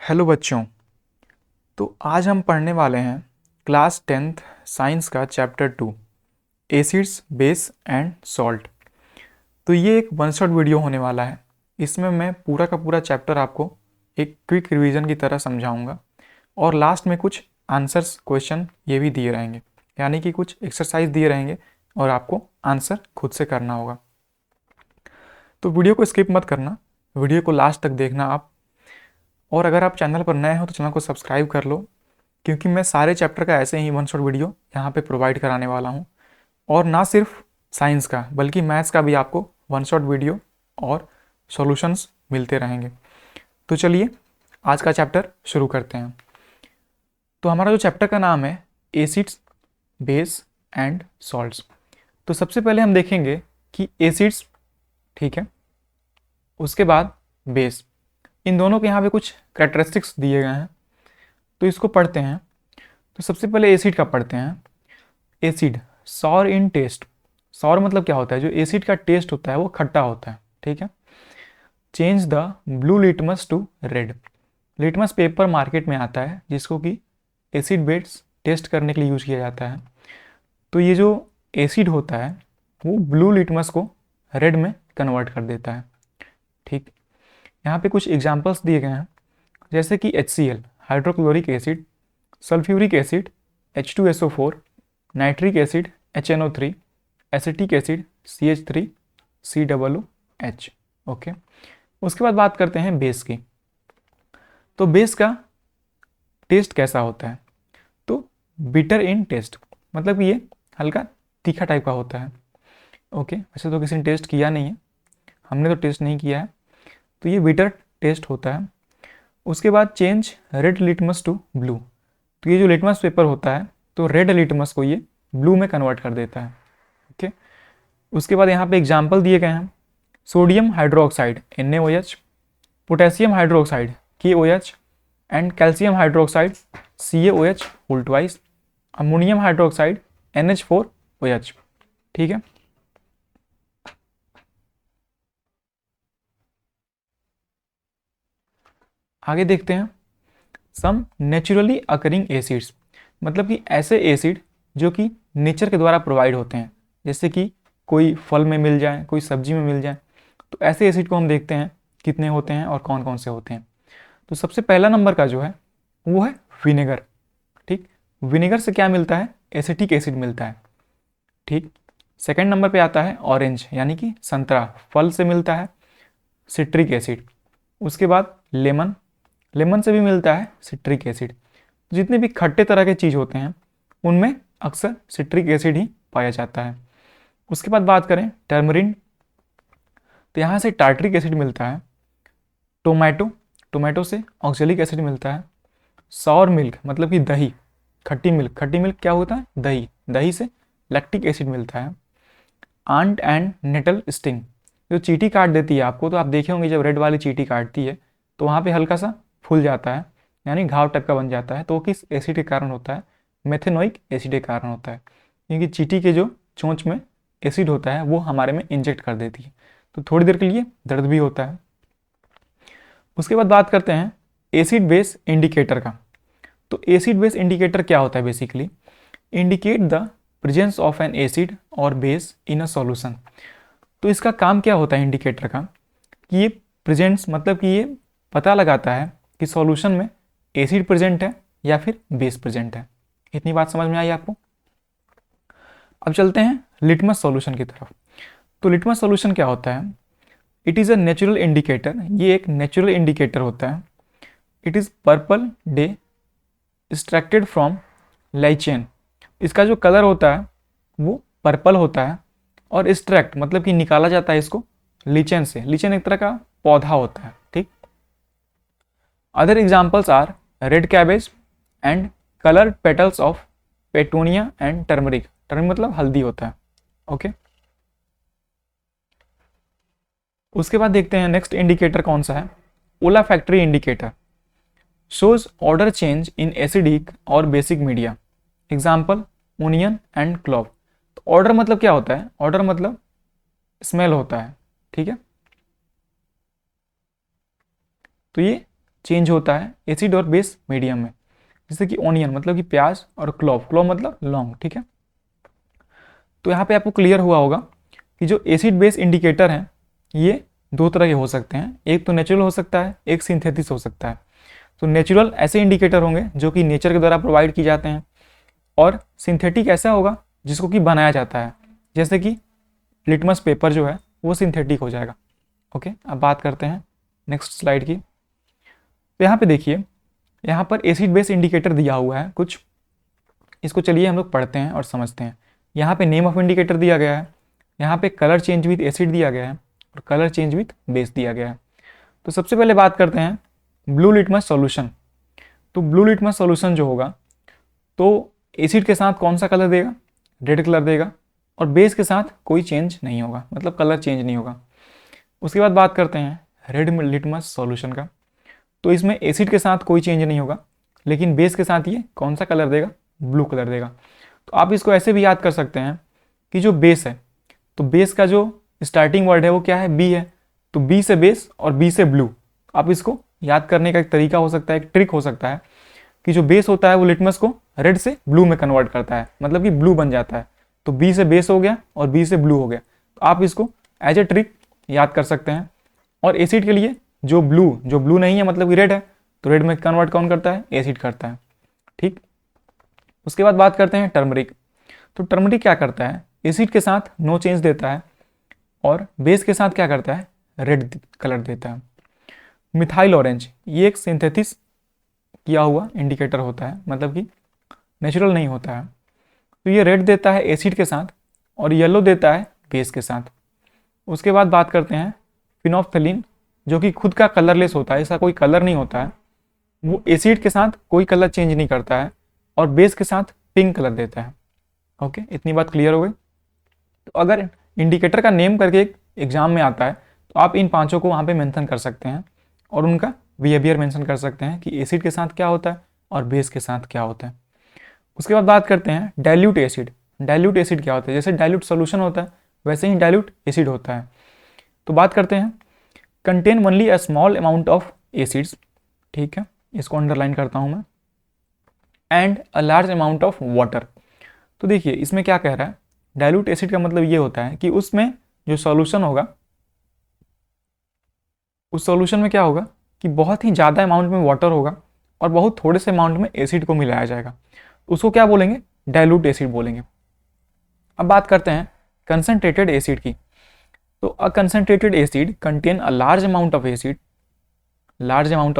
Hello बच्चों। तो आज हम पढ़ने वाले हैं क्लास 10th साइंस का chapter 2 acids base and salt. तो ये एक वन शॉट वीडियो होने वाला है। इसमें मैं पूरा का पूरा चैप्टर आपको एक क्विक रिवीजन की तरह समझाऊंगा और लास्ट में कुछ आंसर्स क्वेश्चन ये भी दिए रहेंगे, यानी कि कुछ एक्सरसाइज दिए रहेंगे और आपको आंसर खुद से करना होगा। तो वीडियो को स्किप मत करना, वीडियो को लास्ट तक देखना आप। और अगर आप चैनल पर नए हो तो चैनल को सब्सक्राइब कर लो, क्योंकि मैं सारे चैप्टर का ऐसे ही वन शॉट वीडियो यहाँ पे प्रोवाइड कराने वाला हूँ। और ना सिर्फ साइंस का बल्कि मैथ्स का भी आपको वन शॉट वीडियो और सॉल्यूशंस मिलते रहेंगे। तो चलिए आज का चैप्टर शुरू करते हैं। तो हमारा जो चैप्टर का नाम है एसिड्स बेस एंड सॉल्ट्स। तो सबसे पहले हम देखेंगे कि एसिड्स, ठीक है, उसके बाद बेस, इन दोनों के यहाँ पे कुछ कैरेक्टरिस्टिक्स दिए गए हैं, तो इसको पढ़ते हैं। तो सबसे पहले एसिड का पढ़ते हैं। एसिड सॉर इन टेस्ट। सॉर मतलब क्या होता है? जो एसिड का टेस्ट होता है वो खट्टा होता है, ठीक है। Change the blue litmus to red. Litmus paper market में आता है जिसको कि एसिड बेस टेस्ट करने के लिए यूज किया जाता है। तो ये जो एसिड होता है वो ब्लू लिटमस को रेड में कन्वर्ट कर देता है, ठीक। यहाँ पे कुछ एग्जाम्पल्स दिए गए हैं, जैसे कि HCl hydrochloric acid, sulphuric acid H2SO4, nitric acid HNO3, acetic acid CH3 COOH। Okay, उसके बाद बात करते हैं बेस की। तो बेस का टेस्ट कैसा होता है? तो बिटर इन टेस्ट, मतलब कि ये हल्का तीखा टाइप का होता है। ओके, वैसे तो किसी ने टेस्ट किया नहीं है, हमने तो टेस्ट नहीं किया है। तो ये बिटर टेस्ट होता है। उसके बाद change red litmus to blue. तो ये जो लिटमस पेपर होता है तो रेड लिटमस को ये ब्लू में कन्वर्ट कर देता है, ओके। उसके बाद यहाँ पे एग्जाम्पल दिए गए हैं। Sodium hydroxide NaOH, potassium hydroxide KOH and calcium hydroxide CaOH whole twice, ammonium hydroxide NH4OH, ठीक है। आगे देखते हैं सम नेचुरली अकरिंग एसिड्स, मतलब कि ऐसे एसिड जो कि नेचर के द्वारा प्रोवाइड होते हैं, जैसे कि कोई फल में मिल जाए, कोई सब्जी में मिल जाए। तो ऐसे एसिड को हम देखते हैं कितने होते हैं और कौन कौन से होते हैं। तो सबसे पहला नंबर का जो है वो है विनेगर, ठीक। विनेगर से क्या मिलता है? एसिटिक एसिड मिलता है, ठीक। सेकेंड नंबर पे आता है ऑरेंज, यानी कि संतरा, फल से मिलता है सिट्रिक एसिड। उसके बाद लेमन, लेमन से भी मिलता है सिट्रिक एसिड। जितने भी खट्टे तरह के चीज़ होते हैं उनमें अक्सर सिट्रिक एसिड ही पाया जाता है। उसके बाद बात करें टर्मरिन, तो यहाँ से टार्ट्रिक एसिड मिलता है। टोमेटो, टोमेटो से ऑक्जेलिक एसिड मिलता है। सॉर मिल्क मतलब कि दही, खट्टी मिल्क, खट्टी मिल्क क्या होता है? दही, दही से लैक्टिक एसिड मिलता है। आंट एंड नेटल स्टिंग, जो चींटी काट देती है आपको, तो आप देखे होंगे जब रेड वाली चींटी काटती है तो वहाँ पे हल्का सा फूल जाता है, यानी घाव टाइप का बन जाता है। तो वो किस एसिड के कारण होता है? मेथेनोइक एसिड के कारण होता है, क्योंकि चींटी के जो चोंच में एसिड होता है वो हमारे में इंजेक्ट कर देती है, तो थोड़ी देर के लिए दर्द भी होता है। उसके बाद बात करते हैं एसिड बेस इंडिकेटर का। तो एसिड बेस इंडिकेटर क्या होता है? Basically indicate the presence of N acid और बेस इन अ सॉल्यूशन। तो इसका काम क्या होता है इंडिकेटर का? कि ये प्रेजेंट्स मतलब कि ये पता लगाता है कि सॉल्यूशन में एसिड प्रेजेंट है या फिर बेस प्रेजेंट है। इतनी बात समझ में आई आपको? अब चलते हैं लिटमस सॉल्यूशन की तरफ। तो लिटमस सॉल्यूशन क्या होता है? It is a natural indicator, ये एक नेचुरल इंडिकेटर होता है। It is purple dye extracted from lichen. इसका जो कलर होता है वो पर्पल होता है, और एक्सट्रैक्ट मतलब कि निकाला जाता है इसको लीचेन से। लीचेन एक तरह का पौधा होता है, ठीक। Other examples are red cabbage and coloured petals of petunia and turmeric. Turmeric मतलब हल्दी होता है, ओके। उसके बाद देखते हैं नेक्स्ट इंडिकेटर कौन सा है। Olfactory indicator shows odour change in acidic और basic media. Example onion and clove. तो ऑर्डर मतलब क्या होता है? ऑर्डर मतलब स्मेल होता है, ठीक है। तो ये चेंज होता है एसिड और बेस मीडियम में, जैसे कि ऑनियन मतलब कि प्याज और क्लोव मतलब लौंग, ठीक है। तो यहाँ पे आपको क्लियर हुआ होगा कि जो एसिड बेस इंडिकेटर हैं ये दो तरह के हो सकते हैं, एक तो नेचुरल हो सकता है, एक सिंथेटिक हो सकता है। तो नेचुरल ऐसे इंडिकेटर होंगे जो कि नेचर के द्वारा प्रोवाइड किए जाते हैं, और सिंथेटिक ऐसा होगा जिसको कि बनाया जाता है, जैसे कि लिटमस पेपर जो है वो सिंथेटिक हो जाएगा। ओके, अब बात करते हैं नेक्स्ट स्लाइड की। तो यहाँ पे देखिए, यहाँ पर एसिड बेस इंडिकेटर दिया हुआ है कुछ, इसको चलिए हम लोग पढ़ते हैं और समझते हैं। यहाँ पे नेम ऑफ इंडिकेटर दिया गया है, यहाँ पे कलर चेंज विथ एसिड दिया गया है, और कलर चेंज विथ बेस दिया गया है। तो सबसे पहले बात करते हैं ब्लू लिटमस सॉल्यूशन। तो ब्लू लिटमस सॉल्यूशन जो होगा, तो एसिड के साथ कौन सा कलर देगा? रेड कलर देगा, और बेस के साथ कोई चेंज नहीं होगा, मतलब कलर चेंज नहीं होगा। उसके बाद बात करते हैं रेड लिटमस सॉल्यूशन का। तो इसमें एसिड के साथ कोई चेंज नहीं होगा, लेकिन बेस के साथ ये कौन सा कलर देगा? ब्लू कलर देगा। तो आप इसको ऐसे भी याद कर सकते हैं कि जो बेस है, तो बेस का जो स्टार्टिंग वर्ड है वो क्या है? बी है। तो बी से बेस और बी से ब्लू। आप इसको याद करने का एक तरीका हो सकता है, एक ट्रिक हो सकता है कि जो बेस होता है वो लिटमस को रेड से ब्लू में कन्वर्ट करता है, मतलब कि ब्लू बन जाता है। तो बी से बेस हो गया और बी से ब्लू हो गया। तो आप इसको एज ए ट्रिक याद कर सकते हैं। और एसिड के लिए जो ब्लू नहीं है मतलब कि रेड है, तो रेड में कन्वर्ट कौन करता है? एसिड करता है, ठीक। उसके बाद बात करते हैं टर्मरिक। तो टर्मरिक क्या करता है? एसिड के साथ नो चेंज देता है, और बेस के साथ क्या करता है? रेड कलर देता है। मिथाइल ऑरेंज, ये एक सिंथेसिस किया हुआ इंडिकेटर होता है, मतलब कि नेचुरल नहीं होता है। तो ये रेड देता है एसिड के साथ, और येलो देता है बेस के साथ। उसके बाद बात करते हैं फिनोल्फ्थलीन, जो कि खुद का कलरलेस होता है, इसका कोई कलर नहीं होता है। वो एसिड के साथ कोई कलर चेंज नहीं करता है, और बेस के साथ पिंक कलर देता है। ओके, इतनी बात क्लियर हो गई। तो अगर इंडिकेटर का नेम करके एक एग्जाम में आता है, तो आप इन पांचों को वहाँ पे मेंशन कर सकते हैं, और उनका बिहेवियर मेंशन कर सकते हैं कि एसिड के साथ क्या होता है और बेस के साथ क्या होता है। उसके बाद बात करते हैं डाइल्यूट एसिड। डाइल्यूट एसिड क्या होता है? जैसे डाइल्यूट सोल्यूशन होता है वैसे ही डाइल्यूट एसिड होता है। तो बात करते हैं contain only a small amount of acids, ठीक है, इसको अंडरलाइन करता हूं मैं, and a large amount of water. तो देखिए इसमें क्या कह रहा है? डाइल्यूट एसिड का मतलब ये होता है कि उसमें जो सॉल्यूशन होगा, उस सॉल्यूशन में क्या होगा कि बहुत ही ज़्यादा अमाउंट में वाटर होगा और बहुत थोड़े से अमाउंट में एसिड को मिलाया जाएगा। उसको क्या बोलेंगे? डाइल्यूट एसिड बोलेंगे। अब बात करते हैं कंसनट्रेटेड एसिड की। तो a concentrated acid contain a large amount of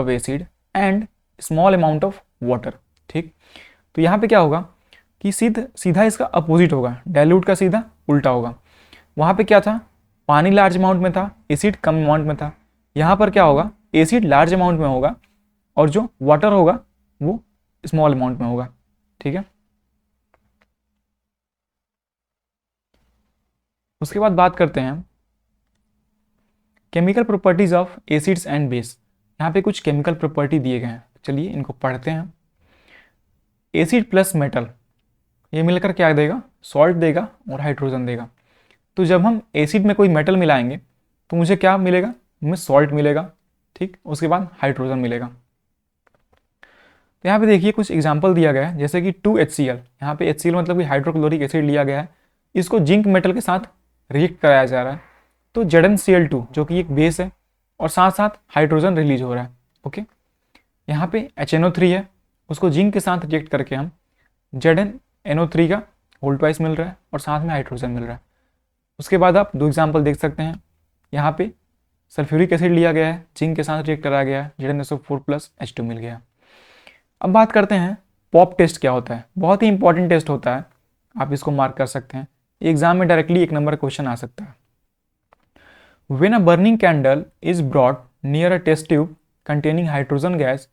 acid and small amount of water, ठीक। तो यहाँ पे क्या होगा कि सीधा इसका अपोजिट होगा, डाइल्यूट का सीधा उल्टा होगा। वहाँ पे क्या था? पानी लार्ज अमाउंट में था, एसिड कम अमाउंट में था। यहाँ पर क्या होगा? एसिड लार्ज अमाउंट में होगा और जो वाटर होगा वो स्मॉल अमाउंट में होगा, ठीक है। उसके बाद बात करते हैं chemical properties of acids and base. यहाँ पे कुछ केमिकल प्रॉपर्टी दिए गए हैं, चलिए इनको पढ़ते हैं। एसिड प्लस मेटल, ये मिलकर क्या देगा? सॉल्ट देगा और हाइड्रोजन देगा। तो जब हम एसिड में कोई मेटल मिलाएंगे तो मुझे क्या मिलेगा? मुझे सॉल्ट मिलेगा, ठीक। उसके बाद हाइड्रोजन मिलेगा। तो यहाँ पे देखिए कुछ एग्जाम्पल दिया गया है, जैसे कि 2HCl। यहाँ पे HCl मतलब कि हाइड्रोक्लोरिक एसिड लिया गया है, इसको जिंक मेटल के साथ रिएक्ट कराया जा रहा है। तो ZnCl2 जो कि एक बेस है, और साथ साथ हाइड्रोजन रिलीज हो रहा है। ओके, यहाँ पे HNO3 है, उसको जिंक के साथ रिएक्ट करके हम ZnNO3 का होल ट्वाइस मिल रहा है और साथ में हाइड्रोजन मिल रहा है। उसके बाद आप दो एग्जाम्पल देख सकते हैं, यहाँ पे सल्फ्यूरिक एसिड लिया गया है, जिंक के साथ रिएक्ट कराया गया है, ZnSO4+H2 मिल गया। अब बात करते हैं पॉप टेस्ट क्या होता है। बहुत ही इंपॉर्टेंट टेस्ट होता है, आप इसको मार्क कर सकते हैं, एग्जाम में डायरेक्टली 1 नंबर क्वेश्चन आ सकता है। When a burning candle is brought near a test tube containing hydrogen gas,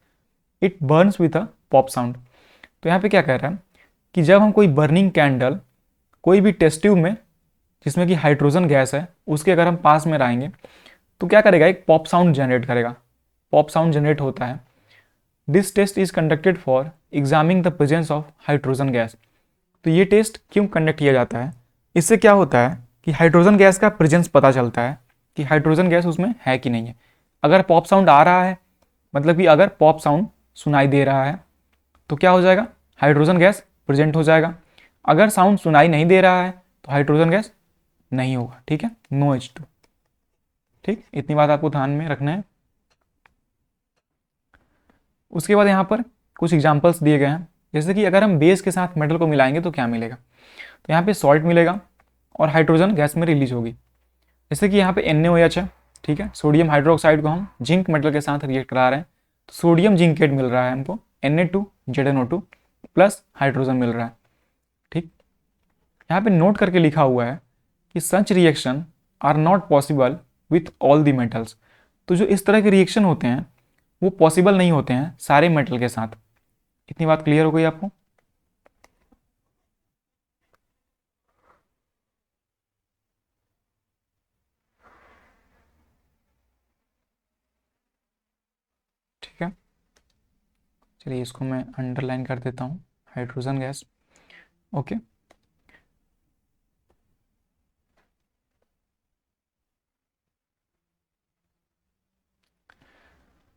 it burns with a pop sound। तो यहाँ पे क्या कह रहा है कि जब हम कोई बर्निंग कैंडल कोई भी टेस्ट ट्यूब में जिसमें कि हाइड्रोजन गैस है उसके अगर हम पास में लाएंगे तो क्या करेगा? एक पॉप साउंड जनरेट करेगा। पॉप साउंड जनरेट होता है। This test is conducted for examining the presence of hydrogen gas. तो ये टेस्ट क्यों कंडक्ट किया जाता है? इससे क्या होता है कि हाइड्रोजन गैस का प्रेजेंस पता चलता है कि हाइड्रोजन गैस उसमें है कि नहीं है। अगर पॉप साउंड आ रहा है मतलब कि अगर पॉप साउंड सुनाई दे रहा है तो क्या हो जाएगा, हाइड्रोजन गैस प्रेजेंट हो जाएगा। अगर साउंड सुनाई नहीं दे रहा है तो हाइड्रोजन गैस नहीं होगा, ठीक है, नो H2। ठीक, इतनी बात आपको ध्यान में रखना है। उसके बाद यहाँ पर कुछ एग्जाम्पल्स दिए गए हैं, जैसे कि अगर हम बेस के साथ मेटल को मिलाएंगे तो क्या मिलेगा, तो यहाँ पे सॉल्ट मिलेगा और हाइड्रोजन गैस में रिलीज होगी। जैसे कि यहाँ पे NaOH है, ठीक है, सोडियम हाइड्रोक्साइड को हम जिंक मेटल के साथ रिएक्ट करा रहे हैं तो सोडियम जिंकेट मिल रहा है हमको Na2ZnO2 प्लस हाइड्रोजन मिल रहा है। ठीक, यहाँ पे नोट करके लिखा हुआ है कि such reaction are not possible with all the metals. तो जो इस तरह के रिएक्शन होते हैं वो पॉसिबल नहीं होते हैं सारे मेटल के साथ। इतनी बात क्लियर हो गई आपको। ठीक है, चलिए इसको मैं अंडरलाइन कर देता हूँ, हाइड्रोजन गैस। ओके,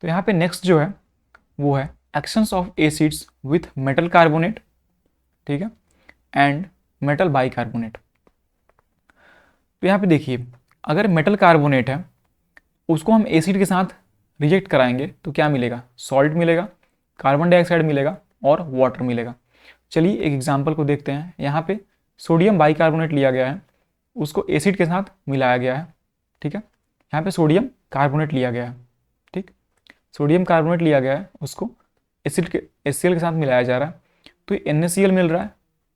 तो यहाँ पे नेक्स्ट जो है वो है actions of acids with metal carbonate, ठीक है, एंड मेटल बाइकार्बोनेट। तो यहाँ पे देखिए, अगर मेटल कार्बोनेट है उसको हम एसिड के साथ रिजेक्ट कराएंगे तो क्या मिलेगा, सॉल्ट मिलेगा, कार्बन डाइऑक्साइड मिलेगा और वाटर मिलेगा। चलिए एक एग्जांपल को देखते हैं। यहाँ पे सोडियम बाइकार्बोनेट लिया गया है, उसको एसिड के साथ मिलाया गया है, ठीक है। यहाँ पे सोडियम कार्बोनेट लिया गया है, ठीक, सोडियम कार्बोनेट लिया गया है, उसको एसिड के HCl के साथ मिलाया जा रहा है, तो NaCl मिल रहा है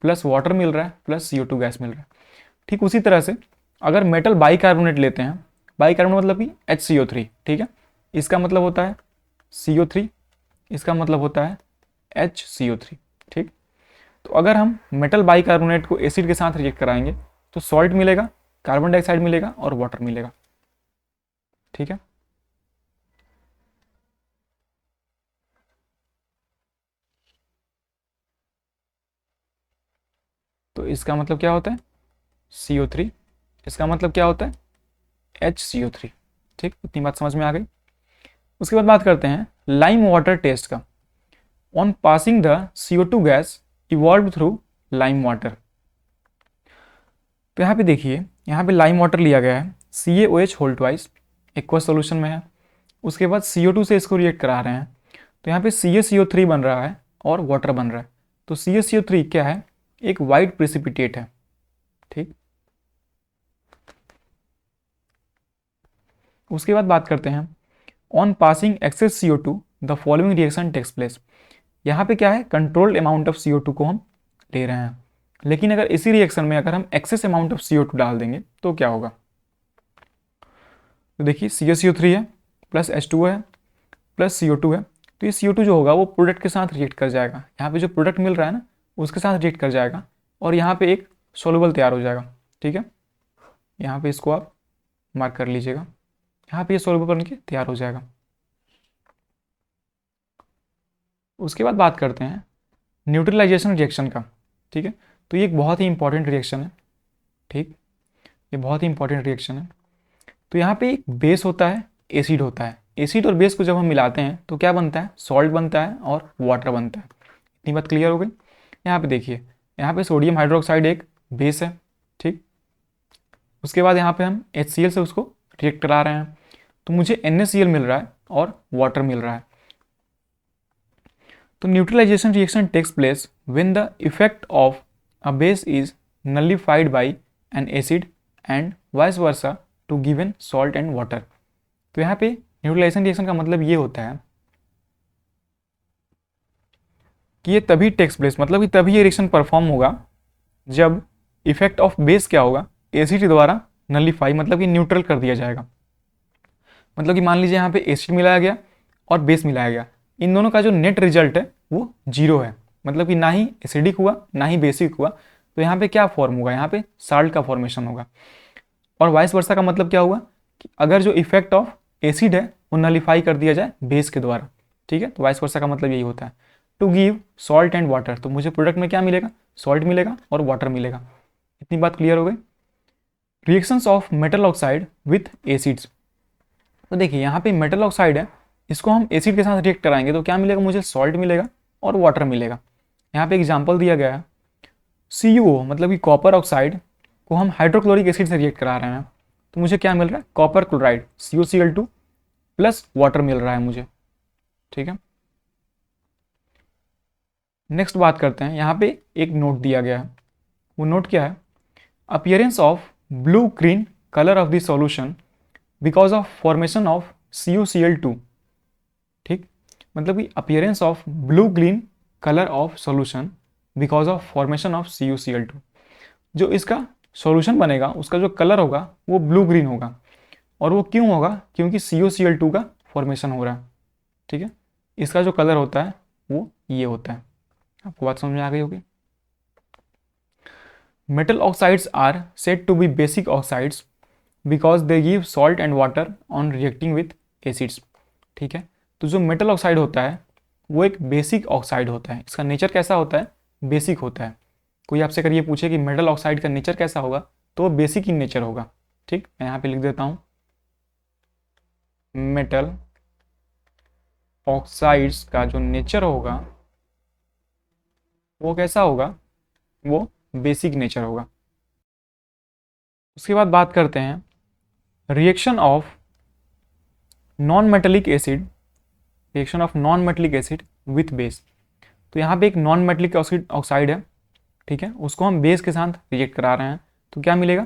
प्लस वाटर मिल रहा है प्लस CO2 गैस मिल रहा है। ठीक उसी तरह से अगर मेटल बाइकार्बोनेट लेते हैं, बाइकार्बोनेट मतलब कि HCO3, ठीक है, इसका मतलब होता है CO3, इसका मतलब होता है HCO3, ठीक। तो अगर हम मेटल बाइकार्बोनेट को एसिड के साथ रिएक्ट कराएंगे तो सॉल्ट मिलेगा, कार्बन डाइऑक्साइड मिलेगा और वाटर मिलेगा, ठीक है। तो इसका मतलब क्या होता है CO3, इसका मतलब क्या होता है HCO3, ठीक, इतनी बात समझ में आ गई। उसके बाद बात करते हैं लाइम वाटर टेस्ट का। On passing the CO2 gas evolve through lime water. तो यहाँ पे देखिए, यहाँ पे लाइम वाटर लिया गया है, CaOH whole twice aqueous solution में है। उसके बाद CO2 से इसको रिएक्ट करा रहे हैं तो यहाँ पे CaCO3 बन रहा है और वाटर बन रहा है। तो CaCO3 क्या है, एक वाइट प्रेसिपिटेट है, ठीक। उसके बाद बात करते हैं on passing excess CO2 the following reaction takes place. यहाँ पे क्या है, कंट्रोल्ड अमाउंट ऑफ CO2 को हम ले रहे हैं, लेकिन अगर इसी रिएक्शन में अगर हम एक्सेस अमाउंट ऑफ CO2 डाल देंगे तो क्या होगा। तो देखिए CaCO3 है प्लस H2 है प्लस CO2 है, तो ये CO2 जो होगा वो प्रोडक्ट के साथ रिएक्ट कर जाएगा, यहाँ पे जो प्रोडक्ट मिल रहा है ना उसके साथ रिएक्ट कर जाएगा और यहाँ पे एक सोल्यूबल तैयार हो जाएगा, ठीक है। यहाँ पे इसको आप मार्क कर लीजिएगा, यहाँ पे ये सोल्यूबल बन के तैयार हो जाएगा। उसके बाद बात करते हैं न्यूट्रलाइजेशन रिएक्शन का, ठीक है। तो ये एक बहुत ही इंपॉर्टेंट रिएक्शन है, ठीक, ये बहुत ही इंपॉर्टेंट रिएक्शन है। तो यहाँ पे एक बेस होता है, एसिड होता है, एसिड और बेस को जब हम मिलाते हैं तो क्या बनता है, सॉल्ट बनता है और वाटर बनता है। इतनी बात क्लियर हो गई। यहाँ पे देखिए, यहाँ पे सोडियम हाइड्रोक्साइड एक बेस है, ठीक। उसके बाद यहाँ पे हम HCl से उसको रिएक्ट करा रहे हैं तो मुझे NaCl मिल रहा है और वाटर मिल रहा है। तो neutralisation reaction takes place when the effect of a base is nullified by an acid and vice versa to given salt and water. तो यहाँ पे न्यूट्रलाइजेशन रिएक्शन का मतलब ये होता है कि ये तभी टेक्स प्लेस, मतलब कि तभी ये रिएक्शन परफॉर्म होगा जब इफेक्ट ऑफ बेस क्या होगा, एसिड के द्वारा नलिफाई मतलब कि न्यूट्रल कर दिया जाएगा। मतलब कि मान लीजिए यहाँ पे एसिड मिलाया गया और बेस मिलाया गया, इन दोनों का जो नेट रिजल्ट है वो जीरो है, मतलब कि ना ही एसिडिक हुआ ना ही बेसिक हुआ, तो यहाँ पे क्या फॉर्म होगा, यहाँ पे साल्ट का फॉर्मेशन होगा। और वाइस वर्सा का मतलब क्या हुआ कि अगर जो इफेक्ट ऑफ एसिड है वो नलिफाई कर दिया जाए बेस के द्वारा, ठीक है। तो वाइस वर्सा का मतलब यही होता है to give salt and water, तो मुझे प्रोडक्ट में क्या मिलेगा, सॉल्ट मिलेगा और वाटर मिलेगा। इतनी बात क्लियर हो गई। Reactions of metal oxide with acids. तो देखिए यहाँ पे मेटल ऑक्साइड है, इसको हम एसिड के साथ रिएक्ट कराएंगे तो क्या मिलेगा, मुझे सॉल्ट मिलेगा और वाटर मिलेगा। यहाँ पे एग्जाम्पल दिया गया है CuO मतलब कि कॉपर ऑक्साइड को हम हाइड्रोक्लोरिक एसिड से रिएक्ट करा रहे हैं तो मुझे क्या मिल रहा है, copper chloride CuCl2 plus water मिल रहा है मुझे। ठीक है, नेक्स्ट बात करते हैं। यहाँ पे एक नोट दिया गया है, वो नोट क्या है, appearance of blue green colour of the solution because of formation of CuCl2। ठीक, मतलब कि appearance of blue green colour of solution because of formation of CuCl2। जो इसका सॉल्यूशन बनेगा उसका जो कलर होगा वो ब्लू ग्रीन होगा, और वो क्यों होगा, क्योंकि CuCl2 का फॉर्मेशन हो रहा है। ठीक है, इसका जो कलर होता है वो ये होता है। आपको बात समझ में आ गई होगी। Metal oxides are said to be basic oxides because they give salt and water on reacting with acids. ठीक है, तो जो मेटल ऑक्साइड होता है वो एक बेसिक ऑक्साइड होता है। इसका नेचर कैसा होता है, बेसिक होता है। कोई आपसे अगर ये पूछे कि मेटल ऑक्साइड का नेचर कैसा होगा तो वो बेसिक इन नेचर होगा। ठीक, मैं यहाँ पे लिख देता हूँ, मेटल ऑक्साइड्स का जो नेचर होगा वो कैसा होगा, वो बेसिक नेचर होगा। उसके बाद बात करते हैं reaction of non metallic acid, reaction of non metallic acid with base. तो यहाँ पे एक नॉन मेटेलिक ऑक्साइड है, ठीक है, उसको हम बेस के साथ रिएक्ट करा रहे हैं तो क्या मिलेगा,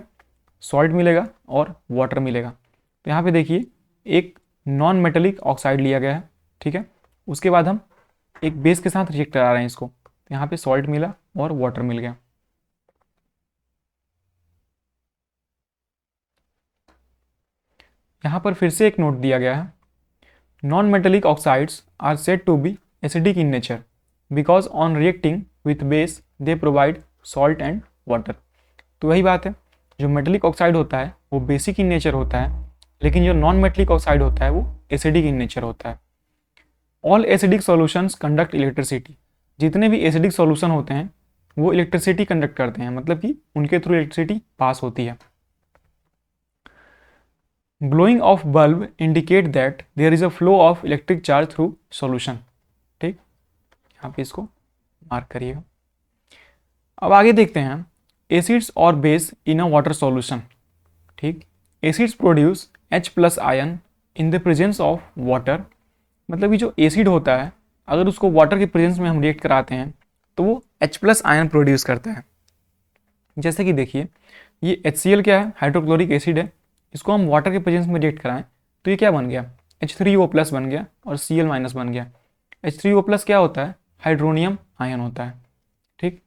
सॉल्ट मिलेगा और वाटर मिलेगा। तो यहाँ पे देखिए एक नॉन मेटेलिक ऑक्साइड लिया गया है, ठीक है, उसके बाद हम एक बेस के साथ रिएक्ट करा रहे हैं इसको, तो यहाँ पे सॉल्ट मिला और वाटर मिल गया। यहाँ पर फिर से एक नोट दिया गया है, non metallic oxides are said to be acidic in nature because on reacting with base they provide salt and water. तो वही बात है, जो मेटेलिक ऑक्साइड होता है वो बेसिक इन नेचर होता है, लेकिन जो नॉन मेटेलिक ऑक्साइड होता है वो एसिडिक इन नेचर होता है। All acidic solutions conduct electricity. जितने भी एसिडिक सॉल्यूशन होते हैं वो इलेक्ट्रिसिटी कंडक्ट करते हैं, मतलब कि उनके थ्रू इलेक्ट्रिसिटी पास होती है। Blowing of bulb indicate that there is a flow of electric charge through solution. ठीक, यहाँ पे इसको मार्क करिएगा। अब आगे देखते हैं एसिड्स और base in a water solution. ठीक, acids produce H+ ion in the presence of water. मतलब कि जो एसिड होता है अगर उसको वाटर के प्रेजेंस में हम रिएक्ट कराते हैं तो वो H+ आयन प्रोड्यूस करता है। जैसे कि देखिए ये HCl क्या है, हाइड्रोक्लोरिक एसिड है, इसको हम वाटर के प्रेजेंस में रिएक्ट कराएं तो ये क्या बन गया, H3O+ बन गया और Cl- बन गया। H3O+ क्या होता है, हाइड्रोनियम आयन होता है। ठीक,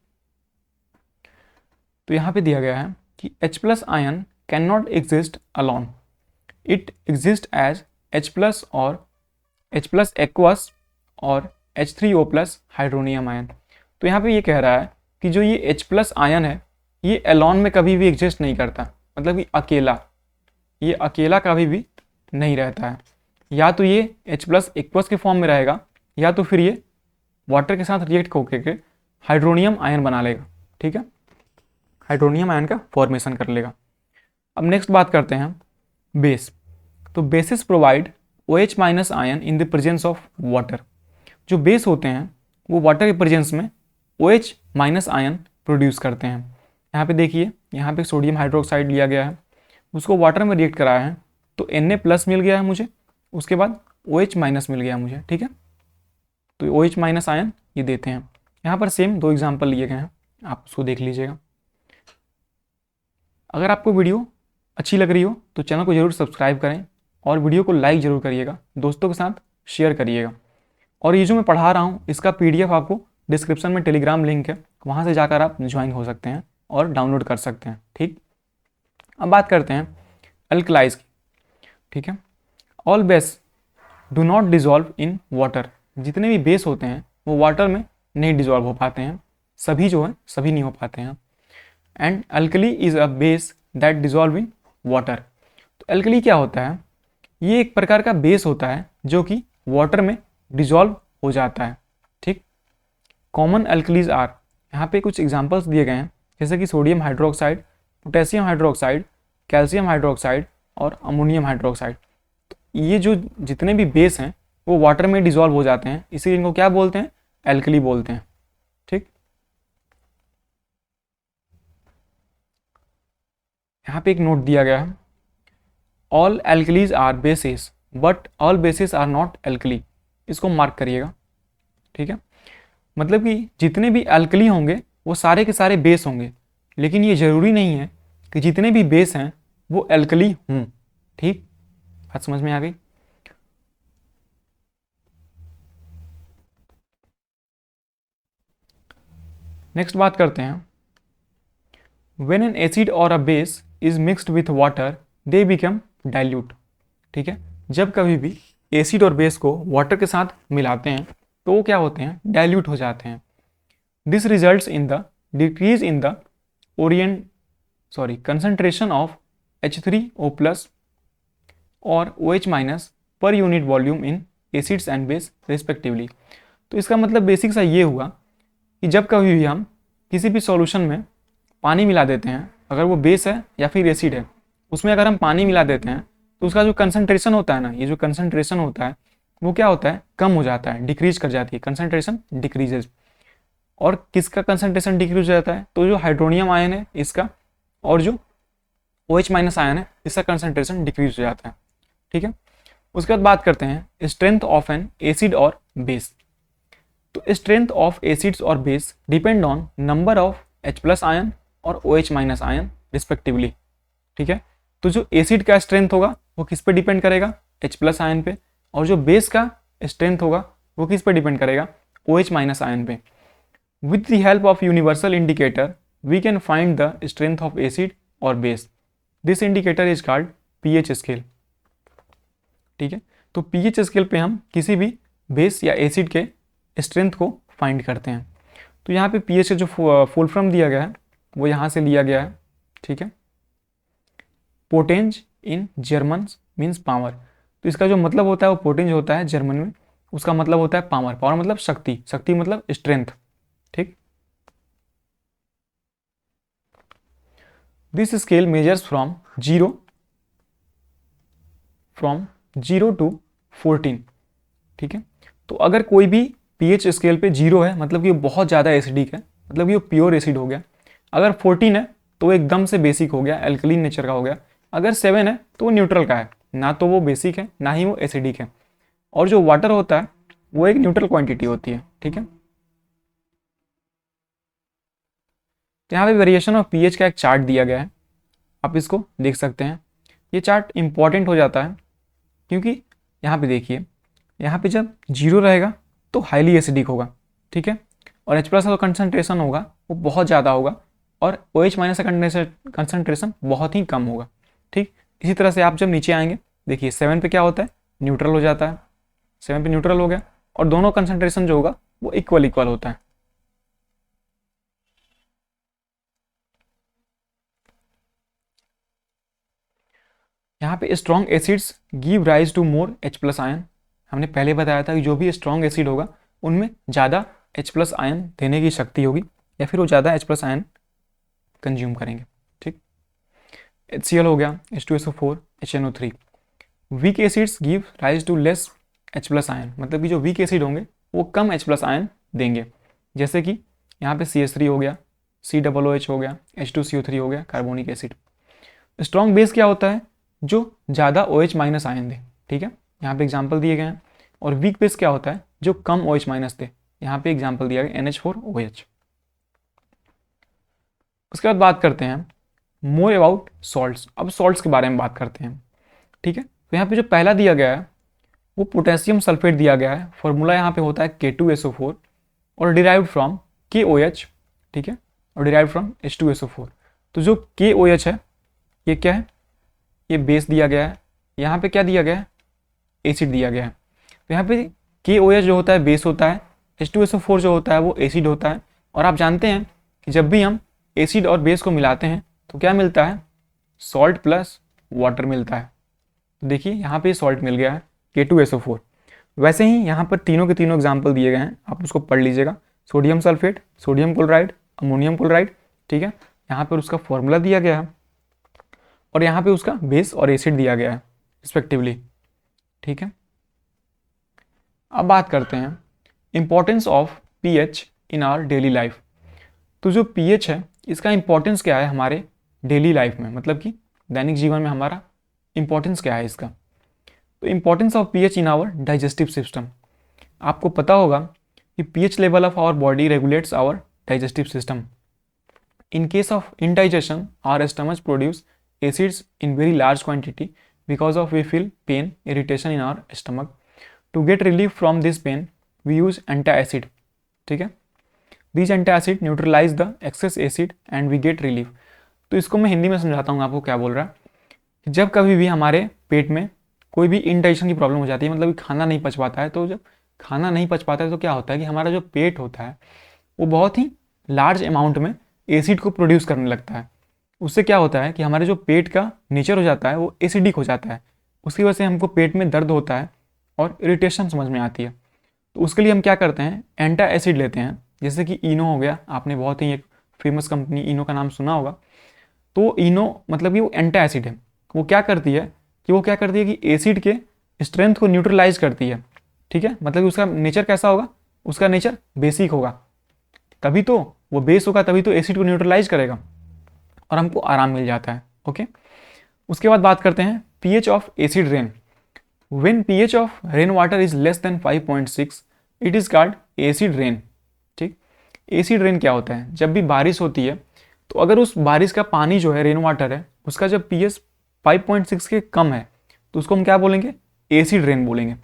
तो यहाँ पे दिया गया है कि H+ ion can not exist alone, it exist as H+ और H+ एक्वस और H3O+ हाइड्रोनियम आयन। तो यहाँ पे ये कह रहा है कि जो ये H+ आयन है ये एलोन में कभी भी एग्जिस्ट नहीं करता, मतलब कि अकेला, ये अकेला कभी भी नहीं रहता है। या तो ये H+ एक्वस के फॉर्म में रहेगा या तो फिर ये वाटर के साथ रिएक्ट होकर हाइड्रोनियम आयन बना लेगा। ठीक है, हाइड्रोनियम आयन का फॉर्मेशन कर लेगा। अब नेक्स्ट बात करते हैं बेस। तो basis provide OH- ion in the presence of water. जो बेस होते हैं वो वाटर के प्रेजेंस में OH- आयन प्रोड्यूस करते हैं। यहाँ पे देखिए, यहाँ पे सोडियम हाइड्रोक्साइड लिया गया है, उसको वाटर में रिएक्ट कराया है तो Na+ मिल गया है मुझे, उसके बाद OH- मिल गया मुझे। ठीक है, तो OH- आयन ये देते हैं। यहाँ पर सेम 2 एग्जाम्पल लिए गए हैं, आप उसको देख लीजिएगा। अगर आपको वीडियो अच्छी लग रही हो तो चैनल को जरूर सब्सक्राइब करें और वीडियो को लाइक ज़रूर करिएगा, दोस्तों के साथ शेयर करिएगा। और ये जो मैं पढ़ा रहा हूँ इसका PDF आपको डिस्क्रिप्शन में टेलीग्राम लिंक है, वहाँ से जाकर आप ज्वाइन हो सकते हैं और डाउनलोड कर सकते हैं। ठीक, अब बात करते हैं अल्कलाइज की। ठीक है, all base do not dissolve in water. जितने भी बेस होते हैं वो वाटर में नहीं डिजॉल्व हो पाते हैं, सभी जो है सभी नहीं हो पाते हैं। And alkali is a base that dissolve in water. तो अल्कली क्या होता है, ये एक प्रकार का बेस होता है जो कि वाटर में डिजॉल्व हो जाता है। ठीक, कॉमन अल्कलीज आर, यहाँ पे कुछ एग्जांपल्स दिए गए हैं जैसे कि sodium hydroxide, potassium hydroxide, calcium hydroxide और अमोनियम हाइड्रोक्साइड। तो ये जो जितने भी बेस हैं वो वाटर में डिजॉल्व हो जाते हैं, इसीलिए इनको क्या बोलते हैं, एल्कली बोलते हैं। ठीक, यहाँ पे एक नोट दिया गया है, all alkalis are bases but all bases are not alkali, इसको मार्क करिएगा। ठीक है, मतलब कि जितने भी एल्कली होंगे वो सारे के सारे बेस होंगे, लेकिन ये जरूरी नहीं है कि जितने भी बेस हैं वो एल्कली हों। ठीक, बात समझ में आ गई। नेक्स्ट बात करते हैं, व्हेन एन एसिड और अ base is mixed with water they become dilute. ठीक है, जब कभी भी एसिड और बेस को वाटर के साथ मिलाते हैं तो वो क्या होते हैं, डाइल्यूट हो जाते हैं। This results in the decrease in the concentration of H3O plus और OH minus per unit volume in acids and base respectively. तो इसका मतलब बेसिक सा ये हुआ कि जब कभी भी हम किसी भी सॉल्यूशन में पानी मिला देते हैं, अगर वो बेस है या फिर एसिड है, उसमें अगर हम पानी मिला देते हैं तो उसका जो कंसंट्रेशन होता है ना, ये जो कंसंट्रेशन होता है वो क्या होता है, कम हो जाता है, डिक्रीज कर जाती है, कंसंट्रेशन डिक्रीजेज। और किसका कंसंट्रेशन डिक्रीज हो जाता है, तो जो हाइड्रोनियम आयन है इसका और जो OH माइनस आयन है इसका कंसंट्रेशन डिक्रीज हो जाता है। ठीक है, उसके बाद बात करते हैं स्ट्रेंथ ऑफ एन एसिड और बेस। तो स्ट्रेंथ ऑफ एसिड्स और base depend on number of H plus ion और OH माइनस आयन रिस्पेक्टिवली। ठीक है, तो जो एसिड का स्ट्रेंथ होगा वो किस पे डिपेंड करेगा, H प्लस आयन पे, और जो बेस का स्ट्रेंथ होगा वो किस पे डिपेंड करेगा, OH माइनस आयन पे। With the help of universal indicator we can find the strength of acid और base. This indicator is called pH scale. ठीक है, तो pH स्केल पे हम किसी भी बेस या एसिड के स्ट्रेंथ को फाइंड करते हैं। तो यहाँ पे pH का जो फुल फॉर्म दिया गया है वो यहाँ से लिया गया है। ठीक है, पोटेंज इन जर्मन मीन्स पावर, तो इसका जो मतलब होता है वो पोटेंज होता है जर्मन में, उसका मतलब होता है पावर, पावर मतलब शक्ति, शक्ति मतलब स्ट्रेंथ। ठीक, this scale measures from 0 to 14। ठीक है, तो अगर कोई भी pH स्केल पे 0 है मतलब कि वो बहुत ज़्यादा एसिडिक है, मतलब कि वो प्योर एसिड हो गया। अगर 14 है तो वो एकदम से बेसिक हो गया, एल्कलीन नेचर का हो गया। अगर 7 है तो वो न्यूट्रल का है, ना तो वो बेसिक है ना ही वो एसिडिक है। और जो वाटर होता है वो एक न्यूट्रल क्वांटिटी होती है। ठीक है, तो यहाँ पे वेरिएशन ऑफ pH का एक चार्ट दिया गया है, आप इसको देख सकते हैं। ये चार्ट इंपॉर्टेंट हो जाता है क्योंकि यहाँ पे देखिए, यहाँ पे जब 0 रहेगा तो हाईली एसिडिक होगा। ठीक है, और H प्लस का कंसनट्रेशन होगा वो बहुत ज़्यादा होगा और OH माइनस का कंसनट्रेशन बहुत ही कम होगा। ठीक, इसी तरह से आप जब नीचे आएंगे देखिए 7 पे क्या होता है, न्यूट्रल हो जाता है, 7 पे न्यूट्रल हो गया और दोनों कंसनट्रेशन जो होगा वो इक्वल होता है। यहाँ पे strong acids give rise to more H plus ion. हमने पहले बताया था कि जो भी स्ट्रॉन्ग एसिड होगा उनमें ज़्यादा H प्लस आयन देने की शक्ति होगी या फिर वो ज़्यादा H प्लस आयन कंज्यूम करेंगे। ठीक, HCl हो गया, H2SO4, HNO3। Weak acids give rise to less H plus ion, मतलब कि जो वीक एसिड होंगे वो कम H प्लस आयन देंगे, जैसे कि यहाँ पे CH3 हो गया, COOH हो गया, H2CO3 हो गया, कार्बोनिक एसिड। स्ट्रॉन्ग बेस क्या होता है, जो ज़्यादा OH माइनस आयन दे। ठीक है, यहाँ पे एग्जाम्पल दिए गए हैं। और वीक बेस क्या होता है, जो कम OH माइनस दे, यहाँ पे एग्जाम्पल दिया गया NH4OH। उसके बाद बात करते हैं मोर अबाउट सॉल्ट्स। अब सॉल्ट्स के बारे में बात करते हैं। ठीक है, तो यहाँ पे जो पहला दिया गया है वो पोटेशियम सल्फेट दिया गया है। फॉर्मूला यहाँ पे होता है K2SO4 और डिराइव्ड फ्रॉम KOH। ठीक है, और डिराइव्ड फ्रॉम H2SO4। तो जो KOH है ये क्या है, ये बेस दिया गया है, यहाँ पे क्या दिया गया है, एसिड दिया गया है। तो यहाँ पे KOH जो होता है बेस होता है, H2SO4 जो होता है वो एसिड होता है। और आप जानते हैं कि जब भी हम एसिड और बेस को मिलाते हैं तो क्या मिलता है, सॉल्ट प्लस वाटर मिलता है। तो देखिए यहाँ पे सॉल्ट मिल गया है K2SO4। वैसे ही यहाँ पर तीनों के तीनों एग्जाम्पल दिए गए हैं, आप उसको पढ़ लीजिएगा। Sodium sulphate, sodium chloride, ammonium chloride. ठीक है, यहाँ पर उसका फॉर्मूला दिया गया है और यहाँ पे उसका बेस और एसिड दिया गया है रिस्पेक्टिवली। ठीक है, अब बात करते हैं importance of pH in our daily life. तो जो पीएच है इसका इम्पोर्टेंस क्या है हमारे डेली लाइफ में, मतलब कि दैनिक जीवन में हमारा इम्पोर्टेंस क्या है इसका। तो importance of pH in our digestive system. आपको पता होगा कि pH level of our body regulates our digestive system. In case of indigestion, our stomach produce acids in very large quantity because of we feel pain, irritation in our stomach. To get relief from this pain, we use antacid. ठीक है, these antacid neutralize the excess acid and we get relief. तो इसको मैं हिंदी में समझाता हूँ आपको क्या बोल रहा है। जब कभी भी हमारे पेट में कोई भी इंडाइजेशन की प्रॉब्लम हो जाती है, मतलब खाना नहीं पच पाता है, तो जब खाना नहीं पच पाता है तो क्या होता है कि हमारा जो पेट होता है वो बहुत ही लार्ज अमाउंट में एसिड को प्रोड्यूस करने लगता है। उससे क्या होता है कि हमारे जो पेट का नेचर हो जाता है वो एसिडिक हो जाता है। उसकी वजह से हमको पेट में दर्द होता है और इरिटेशन समझ में आती है। तो उसके लिए हम क्या करते हैं, एंटा एसिड लेते हैं, जैसे कि इनो हो गया। आपने बहुत ही एक फेमस कंपनी इनो का नाम सुना होगा। तो इनो मतलब कि वो एंटा एसिड है। वो क्या करती है कि एसिड के स्ट्रेंथ को न्यूट्रलाइज करती है। ठीक है, मतलब कि उसका नेचर कैसा होगा, उसका नेचर बेसिक होगा, तभी तो वो बेस होगा, तभी तो एसिड को न्यूट्रलाइज करेगा और हमको आराम मिल जाता है। ओके, उसके बाद बात करते हैं pH of acid rain. When pH of rain water is less than 5.6 it is called acid rain. ठीक, एसिड रेन क्या होता है, जब भी बारिश होती है तो अगर उस बारिश का पानी जो है रेन वाटर है उसका जब पीएच 5.6 के कम है तो उसको हम क्या बोलेंगे, एसिड रेन बोलेंगे।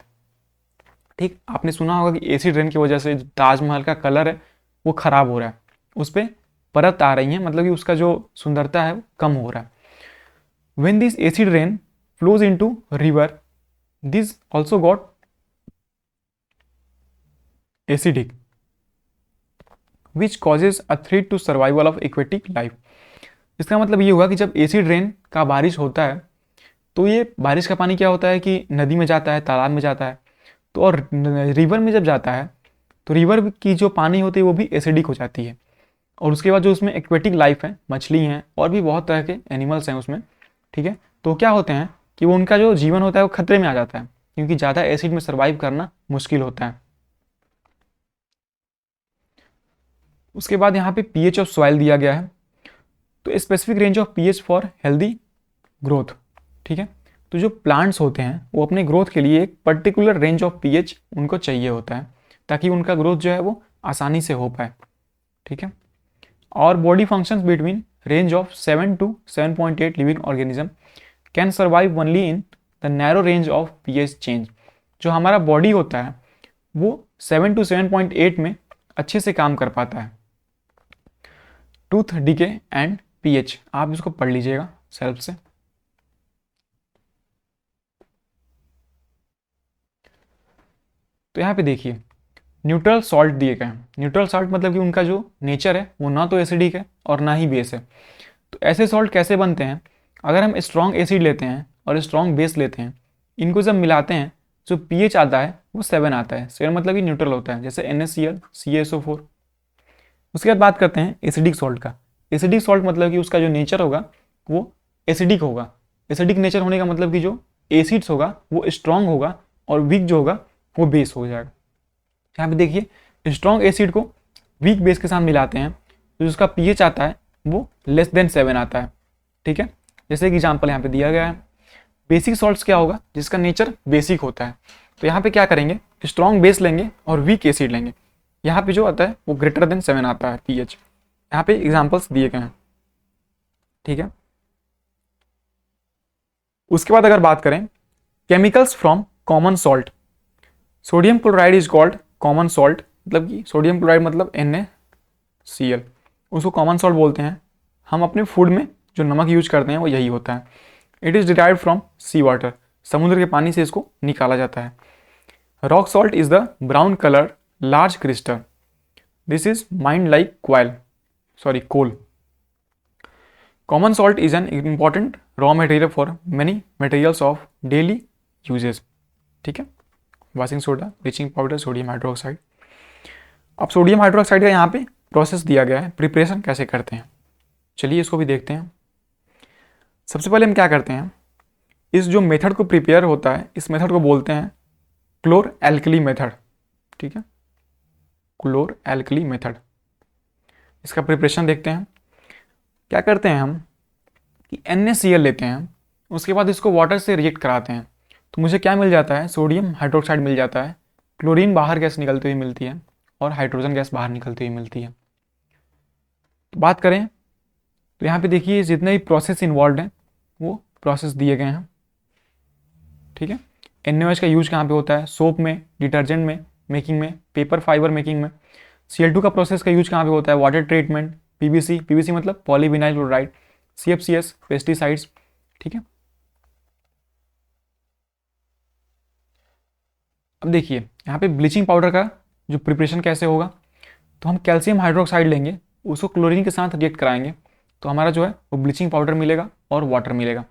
ठीक, आपने सुना होगा कि एसिड रेन की वजह से ताजमहल का कलर है वो खराब हो रहा है, उस पर परत आ रही है, मतलब कि उसका जो सुंदरता है वो कम हो रहा है। When this acid rain flows into river, this also got acidic, which causes a threat to survival of aquatic life. इसका मतलब ये हुआ कि जब एसिड रेन का बारिश होता है तो ये बारिश का पानी क्या होता है कि नदी में जाता है, तालाब में जाता है, तो और रिवर में जब जाता है तो रिवर की जो पानी होती है वो भी एसिडिक हो जाती है। और उसके बाद जो उसमें एक्वेटिक लाइफ है, मछली हैं और भी बहुत तरह के एनिमल्स हैं उसमें। ठीक है, तो क्या होते हैं कि वो उनका जो जीवन होता है वो खतरे में आ जाता है, क्योंकि ज़्यादा एसिड में सर्वाइव करना मुश्किल होता है। उसके बाद यहाँ पे पीएच ऑफ सॉइल दिया गया है, तो specific range of pH for healthy growth. ठीक है, तो जो प्लांट्स होते हैं वो अपने ग्रोथ के लिए एक पर्टिकुलर रेंज ऑफ पीएच उनको चाहिए होता है, ताकि उनका ग्रोथ जो है वो आसानी से हो पाए। ठीक है, और body functions between range of 7 to 7.8 living organism can survive only in the narrow range of pH change. जो हमारा बॉडी होता है वो 7 to 7.8 में अच्छे से काम कर पाता है। टूथ डीके एंड पीएच, आप इसको पढ़ लीजिएगा सेल्फ से। तो यहाँ पे देखिए न्यूट्रल सॉल्ट दिए गए हैं। न्यूट्रल सॉल्ट मतलब कि उनका जो नेचर है वो ना तो एसिडिक है और ना ही बेस है। तो ऐसे सॉल्ट कैसे बनते हैं, अगर हम स्ट्रॉन्ग एसिड लेते हैं और स्ट्रॉन्ग बेस लेते हैं, इनको जब मिलाते हैं जो पीएच आता है वो 7 आता है। 7 मतलब कि न्यूट्रल होता है, जैसे NaCl, CaSO4। उसके बाद बात करते हैं एसिडिक सॉल्ट का। एसिडिक सॉल्ट मतलब कि उसका जो नेचर होगा वो एसिडिक होगा। एसिडिक नेचर होने का मतलब कि जो एसिड्स होगा वो स्ट्रॉन्ग होगा और वीक जो होगा वो बेस हो जाएगा। यहाँ पे देखिए स्ट्रॉन्ग एसिड को वीक बेस के साथ मिलाते हैं तो जिसका पीएच आता है वो लेस देन 7 आता है। ठीक है, जैसे कि एग्जाम्पल यहाँ पे दिया गया है। बेसिक सॉल्ट्स क्या होगा, जिसका नेचर बेसिक होता है। तो यहाँ पे क्या करेंगे, स्ट्रॉन्ग बेस लेंगे और वीक एसिड लेंगे। यहाँ पे जो आता है वो ग्रेटर देन 7 आता है पीएच। यहाँ पे एग्जाम्पल्स दिए गए हैं। ठीक है, उसके बाद अगर बात करें chemicals from common salt, sodium chloride is called common salt, मतलब कि सोडियम क्लोराइड मतलब NaCl, उसको कॉमन सॉल्ट बोलते हैं। हम अपने फूड में जो नमक यूज करते हैं वो यही होता है। It is derived from sea water, समुद्र के पानी से इसको निकाला जाता है। Rock salt is the brown colour large crystal, this is mind like coal. Common salt is an important raw material for many materials of daily uses. ठीक है, washing soda, bleaching powder, sodium hydroxide. अब sodium hydroxide का यहाँ पे process दिया गया है, preparation कैसे करते हैं, चलिए इसको भी देखते हैं। सबसे पहले हम क्या करते हैं, इस जो मेथड को प्रिपेयर होता है इस मेथड को बोलते हैं क्लोर एल्कली मेथड, ठीक है, क्लोर एल्कली मेथड। इसका प्रिपरेशन देखते हैं। क्या करते हैं हम कि NaCl लेते हैं, उसके बाद इसको वाटर से रिएक्ट कराते हैं, तो मुझे क्या मिल जाता है, सोडियम हाइड्रोक्साइड मिल जाता है, क्लोरीन बाहर गैस निकलती हुई मिलती है और हाइड्रोजन गैस बाहर निकलती हुई मिलती है। तो बात करें तो यहाँ पे देखिए जितने भी प्रोसेस इन्वॉल्व हैं वो प्रोसेस दिए गए हैं, ठीक है। NaOH का यूज कहाँ पे होता है, सोप में, डिटर्जेंट में मेकिंग में, पेपर फाइबर मेकिंग में। Cl2 का प्रोसेस का यूज कहाँ पे होता है, वाटर ट्रीटमेंट, PVC मतलब पॉलीविनाइल क्लोराइड, CFCS पेस्टिसाइड्स, ठीक है। अब देखिए यहाँ पे ब्लीचिंग पाउडर का जो प्रिपरेशन कैसे होगा, तो हम कैल्शियम हाइड्रोक्साइड लेंगे, उसको क्लोरीन के साथ रिएक्ट कराएंगे, तो हमारा जो है वो ब्लीचिंग पाउडर मिलेगा और वाटर मिलेगा।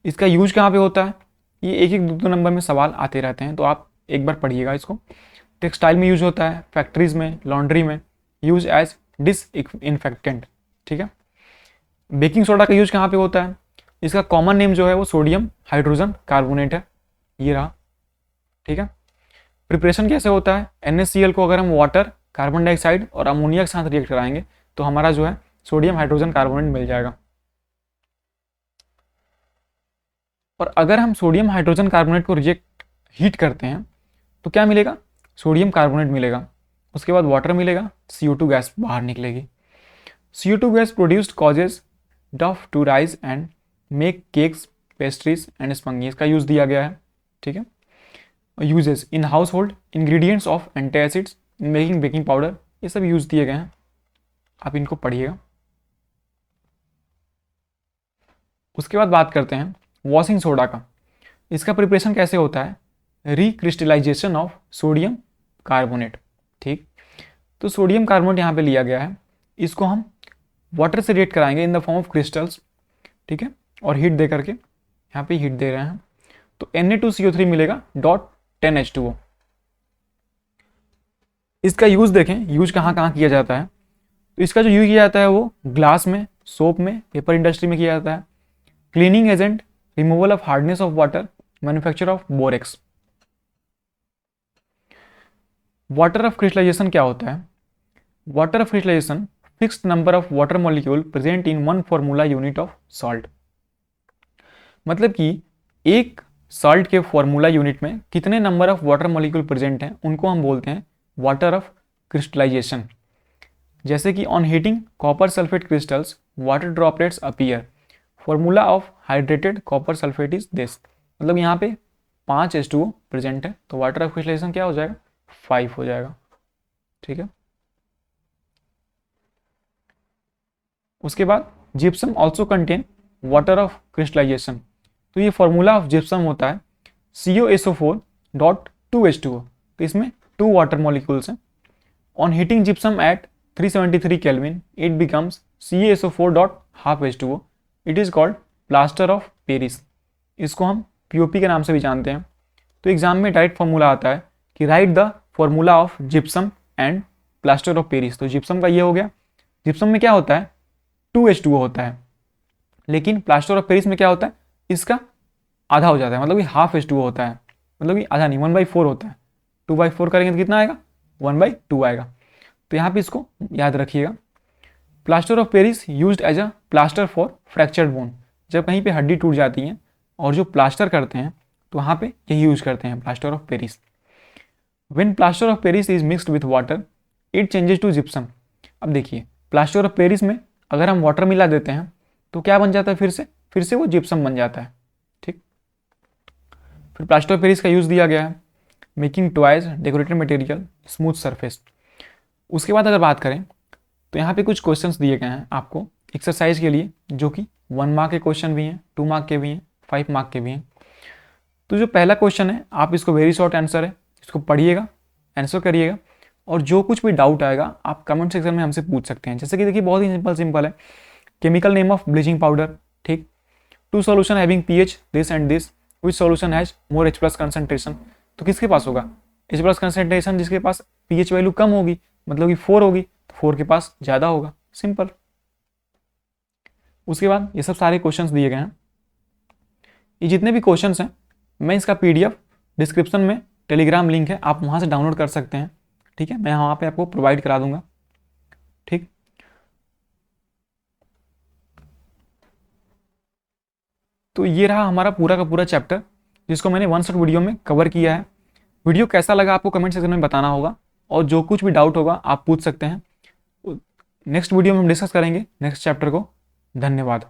इसका यूज कहाँ पे होता है, ये एक एक दो नंबर में सवाल आते रहते हैं, तो आप एक बार पढ़िएगा इसको। टेक्सटाइल में यूज होता है, फैक्ट्रीज में, लॉन्ड्री में, यूज एज डिसइंफेक्टेंट, ठीक है। बेकिंग सोडा का यूज कहाँ पे होता है, इसका कॉमन नेम जो है वो सोडियम हाइड्रोजन कार्बोनेट है, ये रहा, ठीक है। प्रिपरेशन कैसे होता है, NaCl को अगर हम वाटर, कार्बन डाइऑक्साइड और अमोनिया के साथ रिएक्ट कराएंगे तो हमारा जो है सोडियम हाइड्रोजन कार्बोनेट मिल जाएगा। और अगर हम सोडियम हाइड्रोजन कार्बोनेट को रिएक्ट हीट करते हैं तो क्या मिलेगा, सोडियम कार्बोनेट मिलेगा, उसके बाद वाटर मिलेगा, CO2 गैस बाहर निकलेगी। CO2 gas produced causes dough to rise and make cakes, pastries and spongy, इसका यूज दिया गया है, ठीक है। Uses in household, ingredients of antacids, making baking powder, ये सब यूज दिए गए हैं, आप इनको पढ़िएगा। उसके बाद बात करते हैं वॉशिंग सोडा का। इसका प्रिपरेशन कैसे होता है, रिक्रिस्टलाइजेशन ऑफ सोडियम कार्बोनेट, ठीक। तो सोडियम कार्बोनेट यहाँ पे लिया गया है, इसको हम वाटर से रिएक्ट कराएंगे in the form of crystals, ठीक है, और हीट दे करके, यहाँ पे हीट दे रहे हैं, तो Na2CO3 मिलेगा डॉट 10H2O। इसका यूज देखें, यूज कहाँ कहाँ किया जाता है, तो इसका जो यूज किया जाता है वो ग्लास में, सोप में, पेपर इंडस्ट्री में किया जाता है, cleaning agent, removal of hardness of water, manufacture of borax. Water of crystallisation क्या होता है, water of crystallisation fixed number of water molecule present in one formula unit of salt, मतलब कि एक सॉल्ट के फॉर्मूला यूनिट में कितने number of water molecule present हैं उनको हम बोलते हैं वाटर ऑफ क्रिस्टलाइजेशन। जैसे कि on heating copper sulphate crystals water droplets appear, formula of hydrated copper sulphate is this, मतलब यहाँ पे 5 H2O प्रेजेंट है, तो वाटर ऑफ क्रिस्टलाइजेशन क्या हो जाएगा, 5 हो जाएगा, ठीक है। उसके बाद gypsum also contain water of crystallisation, तो ये फॉर्मूला ऑफ जिप्सम होता है COSO4.2H2O, तो इसमें 2 वाटर मॉलिक्यूल्स हैं। On heating gypsum at 373 kelvin it becomes CaSO4.12H2O, it is called plaster of Paris, इसको हम POP के नाम से भी जानते हैं। तो एग्जाम में डायरेक्ट फॉर्मूला आता है कि right the formula of gypsum and plaster of Paris, तो जिप्सम का ये हो गया, जिप्सम में क्या होता है 2H2O होता है, लेकिन प्लास्टर ऑफ पेरिस में क्या होता है, इसका आधा हो जाता है, मतलब कि हाफ H2O होता है, मतलब कि आधा नहीं 1/4 होता है, 2/4 करेंगे तो कितना आएगा, 1/2 आएगा। तो यहाँ पे इसको याद रखिएगा। Plaster of Paris used as a plaster for fractured bone, जब कहीं पे हड्डी टूट जाती है और जो प्लास्टर करते हैं तो वहाँ पे यही यूज करते हैं plaster of Paris. When plaster of Paris is mixed with water it changes to gypsum. अब देखिए प्लास्टर ऑफ पेरिस में अगर हम वाटर मिला देते हैं तो क्या बन जाता है, फिर से वो जिप्सम बन जाता है, ठीक। फिर प्लास्टर ऑफ पेरिस का यूज दिया गया है making toys, decorative material, smooth surface. उसके बाद अगर बात करें तो यहाँ पे कुछ क्वेश्चंस दिए गए हैं आपको एक्सरसाइज के लिए, जो कि 1 मार्क के क्वेश्चन भी हैं, 2 मार्क के भी हैं, 5 मार्क के भी हैं। तो जो पहला क्वेश्चन है आप इसको वेरी शॉर्ट आंसर है, इसको पढ़िएगा, आंसर करिएगा, और जो कुछ भी डाउट आएगा आप कमेंट सेक्शन में हमसे पूछ सकते हैं। जैसे कि देखिए बहुत ही सिंपल है, chemical name of bleaching powder, ठीक। 2 solution having pH this and this, which solution has more H+ concentration, तो किसके पास होगा H+ कंसंट्रेशन, जिसके पास pH वैल्यू कम होगी, मतलब कि 4 होगी, तो 4 के पास ज़्यादा होगा, सिंपल। उसके बाद ये सब सारे क्वेश्चंस दिए गए हैं, ये जितने भी क्वेश्चंस हैं मैं इसका PDF डिस्क्रिप्शन में टेलीग्राम लिंक है, आप वहाँ से डाउनलोड कर सकते हैं। ठीक है, मैं वहाँ पे आपको प्रोवाइड करा दूंगा। ठीक, तो ये रहा हमारा पूरा का पूरा चैप्टर, जिसको मैंने वन शॉट वीडियो में कवर किया है। वीडियो कैसा लगा आपको कमेंट सेक्शन में बताना होगा, और जो कुछ भी डाउट होगा आप पूछ सकते हैं। नेक्स्ट वीडियो में हम डिस्कस करेंगे नेक्स्ट चैप्टर को। धन्यवाद।